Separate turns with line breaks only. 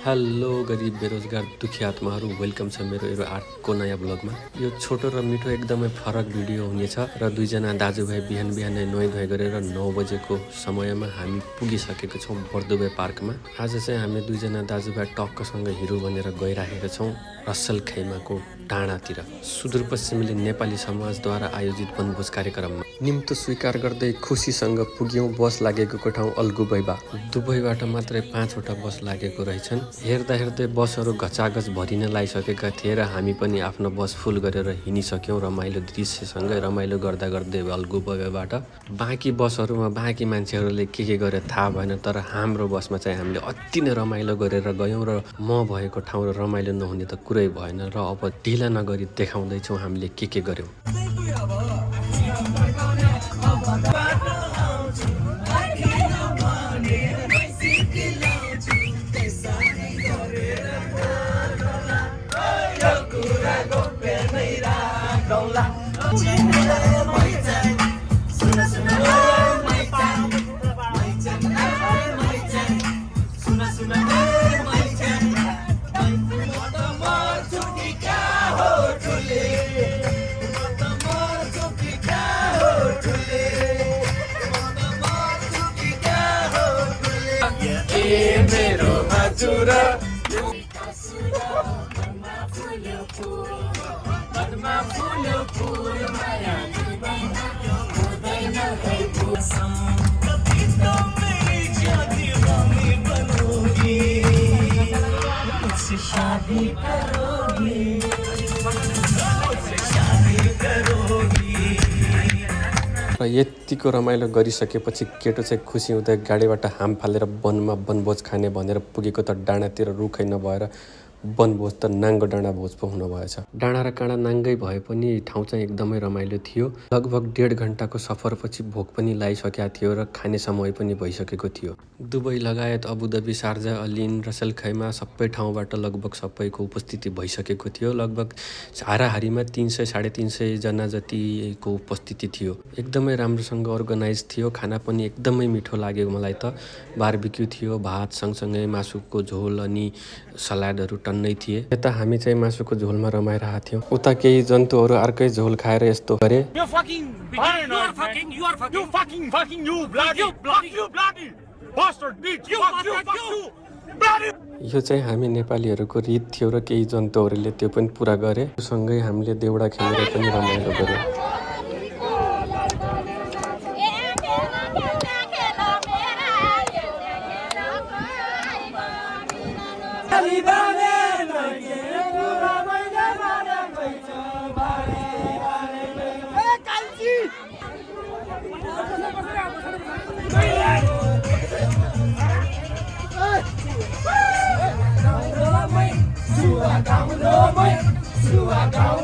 Hello गरिब बेरोजगार दुखी आत्माहरू, वेलकम छ मेरो 8को नयाँ ब्लगमा। यो छोटो र मिठो एकदमै फरक भिडियो हुनेछ र दुईजना दाजुभाइ बिहान बिहानै नुहाइ धुवाइ गरेर 9 बजेको समयमा हामी पुगिसकेको छौँ बर्दुबे पार्कमा। आज चाहिँ हामी दुईजना दाजुभाइ टक्कसँग हिरो बनेर गइराखेका छौँ रसल खैमाको डाँडातिर, सुदूरपश्चिमेली नेपाली समाजद्वारा आयोजित वनभोज कार्यक्रममा। निम्तो स्वीकार गर्दै खुसीसँग पुग्यौँ बस लागेको ठाउँ अल्गुबैबा। दुबईबाट मात्रै 5 वटा बस लागेको रहेछन्। हेर्दा हेर्दै बसहरू घचाघच भरिन लागिसकेका थिए र हामी पनि आफ्नो बस फुल गरेर हिँडिसक्यौँ रमाइलो दृश्यसँगै रमाइलो गर्दा गर्दै अल्गुबैबाबाट। बाँकी बसहरूमा बाँकी मान्छेहरूले के गरे थाहा भएन, तर हाम्रो बसमा चाहिँ हामीले अति नै रमाइलो गरेर गयौँ र म भएको ठाउँ र रमाइलो नहुने त कुरै भएन। र अब ढिला नगरी देखाउँदैछौँ हामीले के गर्यौँ। मेरो हजुर शादी करोगी र यतिको रमाइलो गरिसकेपछि केटो चाहिँ खुसी हुँदै गाडीबाट हाम फालेर वनमा वनभोज खाने भनेर पुगेको त डाँडातिर रुखै नभएर वनभोज त नाङ्गो डाँडा भोज पो हुन भएछ। डाँडा र काँडा नाङ्गै भए पनि ठाउँ चाहिँ एकदमै रमाइलो थियो। लगभग 1.5 घन्टाको सफरपछि भोक पनि लागिसकेको थियो र खाने समय पनि भइसकेको थियो। दुबई लगायत अबुधाबी, शारजा, अलिन, रसल खैमा सबै ठाउँबाट लगभग सबैको उपस्थिति भइसकेको थियो। लगभग हाराहारीमा 300-350 जना जतिको उपस्थिति थियो। एकदमै राम्रोसँग अर्गनाइज थियो। खाना पनि एकदमै मिठो लाग्यो मलाई त। बारबिक्यू थियो, भात सँगसँगै मासुको झोल अनि सलाडहरू टन्नै थिए। यता हामी चाहिँ मासुको झोलमा रमाइरहेका थियौँ। उता केही जन्तुहरू अर्कै झोल खाएर यस्तो गरे। यो चाहिँ हामी नेपालीहरूको रित थियो र केही जन्तुहरूले त्यो पनि पुरा गरे। सँगै हामीले देउडा खेलेर पनि रमाइलो गर्यौँ। Suagão,